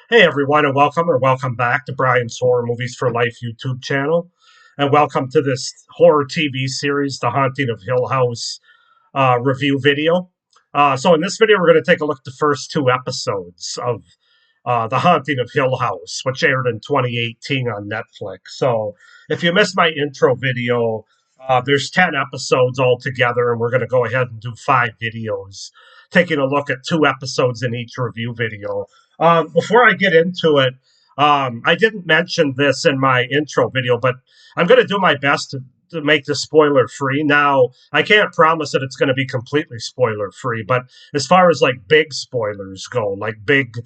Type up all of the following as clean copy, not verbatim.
Hey everyone, and welcome back to Brian's Horror Movies for Life YouTube channel, and welcome to this horror TV series, The Haunting of Hill House review video. So in this video, we're going to take a look at the first two episodes of The Haunting of Hill House, which aired in 2018 on Netflix. So if you missed my intro video, there's 10 episodes altogether, and we're going to go ahead and do 5 videos, taking a look at 2 episodes in each review video. Before I get into it, I didn't mention this in my intro video, but I'm going to do my best to make this spoiler free. Now, I can't promise that it's going to be completely spoiler free, but as far as like big spoilers go, like big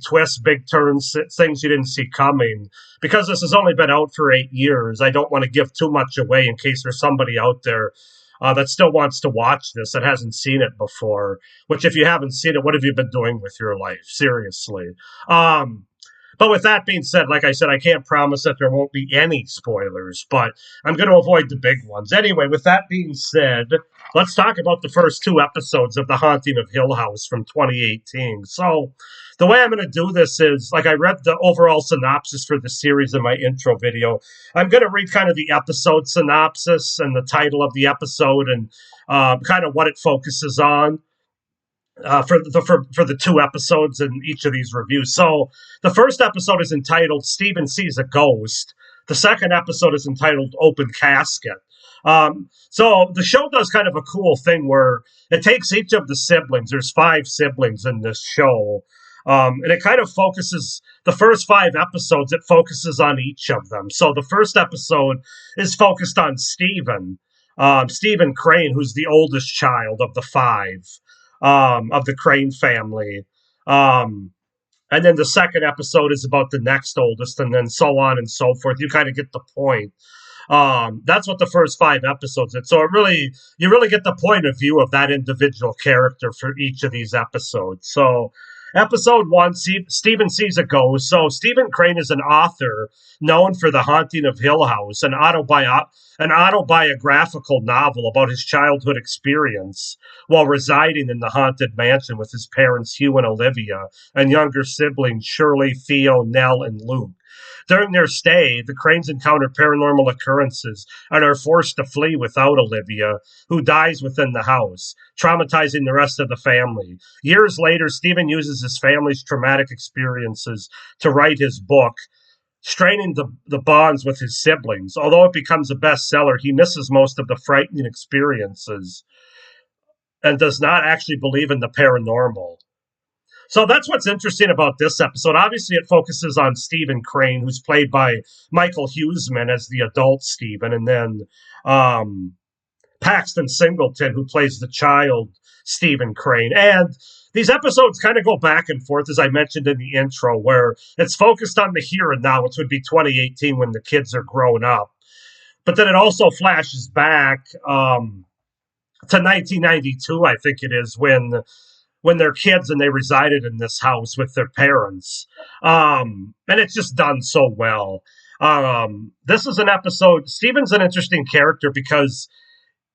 twists, big turns, things you didn't see coming, because this has only been out for 8 years, I don't want to give too much away in case there's somebody out there that still wants to watch this that hasn't seen it before. Which, if you haven't seen it, what have you been doing with your life? Seriously. Um, but with that being said, like I said, I can't promise that there won't be any spoilers, but I'm going to avoid the big ones. Anyway, with that being said, let's talk about the first 2 episodes of The Haunting of Hill House from 2018. So, the way I'm going to do this is, like, I read the overall synopsis for the series in my intro video. I'm going to read kind of the episode synopsis and the title of the episode and kind of what it focuses on for the 2 episodes in each of these reviews. So the first episode is entitled "Stephen Sees a Ghost." The second episode is entitled "Open Casket." So the show does kind of a cool thing where it takes each of the siblings. There's 5 siblings in this show. And it kind of focuses the first 5 episodes. It focuses on each of them. So the first episode is focused on Stephen Crane, who's the oldest child of the 5 of the Crane family. And then the second episode is about the next oldest, and then so on and so forth. You kind of get the point. That's what the first 5 episodes is. So you really get the point of view of that individual character for each of these episodes. So, episode 1, Stephen Sees a Ghost. So, Stephen Crane is an author known for The Haunting of Hill House, an autobiographical novel about his childhood experience while residing in the haunted mansion with his parents Hugh and Olivia and younger siblings Shirley, Theo, Nell, and Luke. During their stay, the Cranes encounter paranormal occurrences and are forced to flee without Olivia, who dies within the house, traumatizing the rest of the family. Years later, Stephen uses his family's traumatic experiences to write his book, straining the bonds with his siblings. Although it becomes a bestseller, he misses most of the frightening experiences and does not actually believe in the paranormal. So that's what's interesting about this episode. Obviously, it focuses on Stephen Crane, who's played by Michael Huseman as the adult Stephen, and then Paxton Singleton, who plays the child Stephen Crane. And these episodes kind of go back and forth, as I mentioned in the intro, where it's focused on the here and now, which would be 2018 when the kids are grown up. But then it also flashes back to 1992, I think it is, when they're kids and they resided in this house with their parents. And it's just done so well. This is an episode. Steven's an interesting character because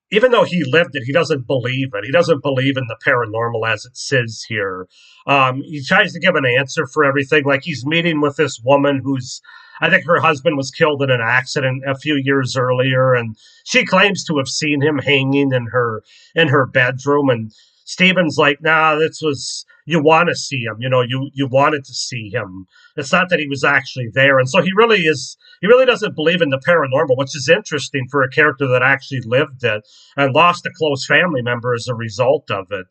even though he lived it, he doesn't believe it. He doesn't believe in the paranormal as it says here. He tries to give an answer for everything. Like he's meeting with this woman who's, I think her husband was killed in an accident a few years earlier, and she claims to have seen him hanging in her bedroom. And Steven's like, nah, this was, you want to see him, you wanted to see him. It's not that he was actually there. And so he really doesn't believe in the paranormal, which is interesting for a character that actually lived it and lost a close family member as a result of it.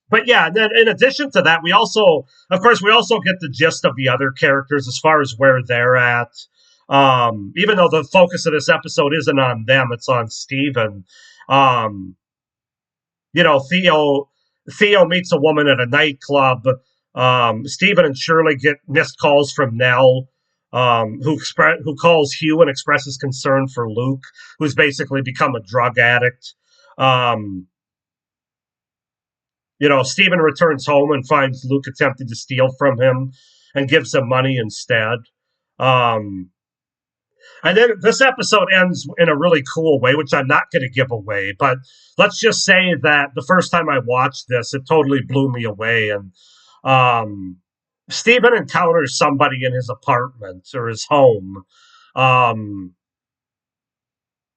But yeah, and then in addition to that, we also get the gist of the other characters as far as where they're at. Even though the focus of this episode isn't on them, it's on Steven. Um, Theo meets a woman at a nightclub. Stephen and Shirley get missed calls from Nell, who calls Hugh and expresses concern for Luke, who's basically become a drug addict. Stephen returns home and finds Luke attempting to steal from him and gives him money instead. Um, And then this episode ends in a really cool way, which I'm not going to give away. But let's just say that the first time I watched this, it totally blew me away. And um, Stephen encounters somebody in his apartment or his home. Um,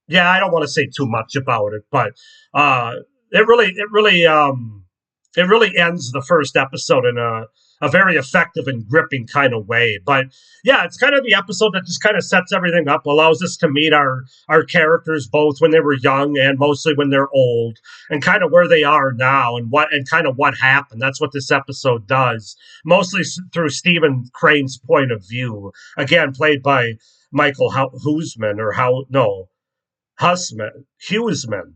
yeah, I don't want to say too much about it, but uh, it really, it really, it really ends the first episode in a very effective and gripping kind of way. But yeah, it's kind of the episode that just kind of sets everything up, allows us to meet our characters both when they were young and mostly when they're old, and kind of where they are now and kind of what happened. That's what this episode does, mostly through Stephen Crane's point of view. Again, played by Michael Huseman or how no Huseman.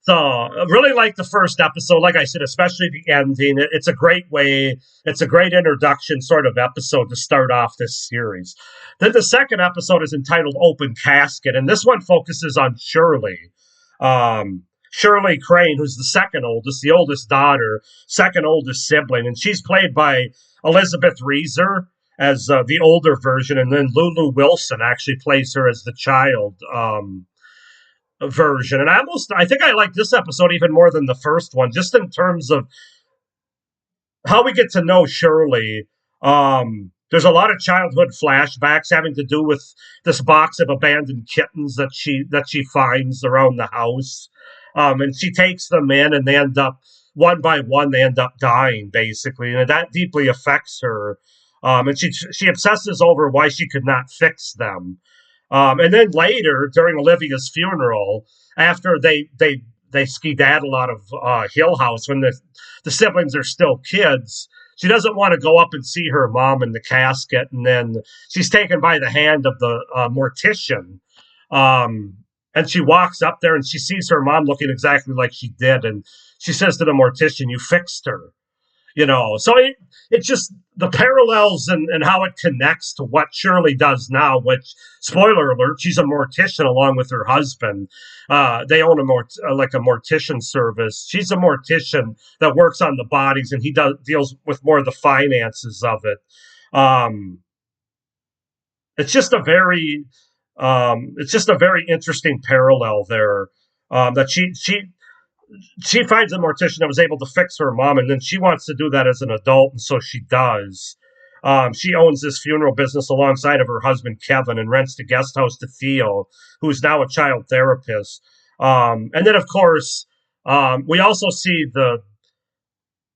So I really like the first episode. Like I said, especially the ending. It's a great way. It's a great introduction sort of episode to start off this series. Then the second episode is entitled "Open Casket," and this one focuses on Shirley. Shirley Crane, who's the oldest daughter, second oldest sibling, and she's played by Elizabeth Reeser as the older version, and then Lulu Wilson actually plays her as the child. Version. And I think I like this episode even more than the first one, just in terms of how we get to know Shirley. There's a lot of childhood flashbacks having to do with this box of abandoned kittens that she finds around the house. And she takes them in, and they end up one by one, they end up dying basically, and that deeply affects her. And she obsesses over why she could not fix them. And then later, during Olivia's funeral, after they skedaddle out of Hill House when the siblings are still kids, she doesn't want to go up and see her mom in the casket, and then she's taken by the hand of the mortician, and she walks up there and she sees her mom looking exactly like she did, and she says to the mortician, "You fixed her." So it's just the parallels and how it connects to what Shirley does now, which, spoiler alert, she's a mortician along with her husband. They own like a mortician service. She's a mortician that works on the bodies, and he deals with more of the finances of it. Um, it's just a very interesting parallel there, that she finds a mortician that was able to fix her mom, and then she wants to do that as an adult, and so she does. She owns this funeral business alongside of her husband Kevin, and rents the guest house to Theo, who's now a child therapist. And then, of course, we also see the.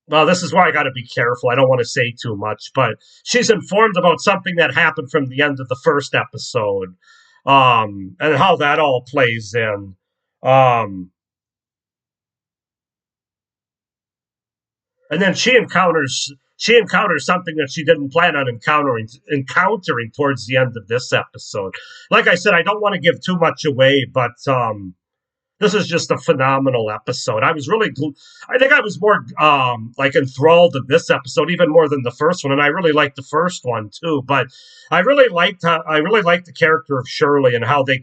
Well, this is where I got to be careful. I don't want to say too much, but she's informed about something that happened from the end of the first episode, and how that all plays in. Um, and then she encounters something that she didn't plan on encountering towards the end of this episode. Like I said, I don't want to give too much away, but this is just a phenomenal episode. I think I was more like enthralled in this episode even more than the first one, and I really liked the first one too. But I really liked the character of Shirley and how they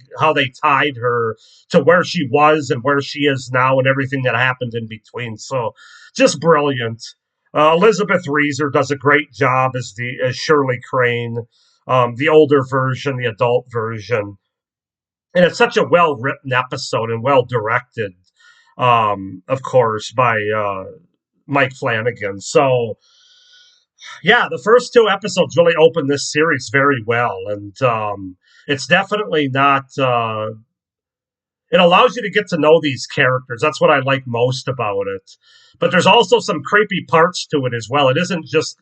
tied her to where she was and where she is now and everything that happened in between. So just brilliant. Elizabeth Reeser does a great job as Shirley Crane, the older version, the adult version, and it's such a well written episode and well directed, of course, by Mike Flanagan. So yeah, the first two episodes really open this series very well, and it's definitely not. It allows you to get to know these characters. That's what I like most about it. But there's also some creepy parts to it as well. It isn't just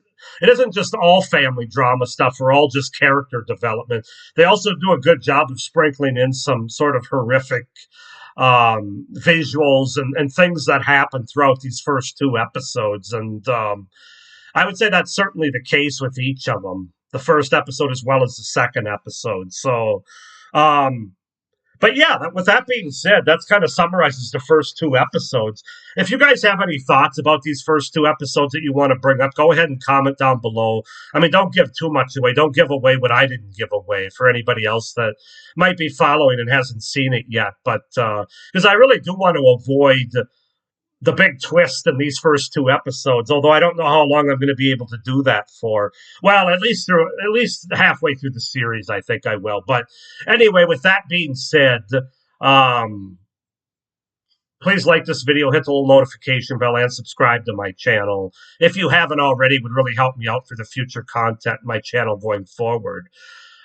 all family drama stuff or all just character development. They also do a good job of sprinkling in some sort of horrific visuals and things that happen throughout these first two episodes. And I would say that's certainly the case with each of them, the first episode as well as the second episode. So, but yeah, with that being said, that's kind of summarizes the first two episodes. If you guys have any thoughts about these first two episodes that you want to bring up, go ahead and comment down below. I mean, don't give too much away. Don't give away what I didn't give away for anybody else that might be following and hasn't seen it yet. But because I really do want to avoid the big twist in these first two episodes. Although I don't know how long I'm going to be able to do that for. Well, at least halfway through the series, I think I will. But anyway, with that being said, um, please like this video, hit the little notification bell, and subscribe to my channel. If you haven't already, it would really help me out for the future content in my channel going forward.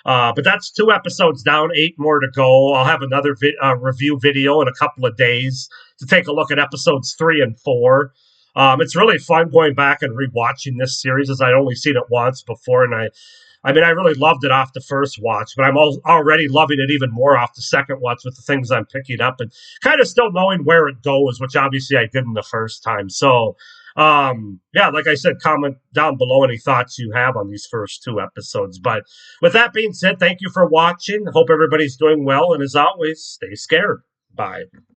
But that's 2 episodes down, 8 more to go. I'll have another review video in a couple of days to take a look at episodes 3 and 4. It's really fun going back and rewatching this series, as I'd only seen it once before, and I mean, I really loved it off the first watch, but I'm already loving it even more off the second watch with the things I'm picking up and kind of still knowing where it goes, which obviously I didn't the first time. So, yeah, like I said, comment down below any thoughts you have on these first 2 episodes. But with that being said, thank you for watching. Hope everybody's doing well. And as always, stay scared. Bye.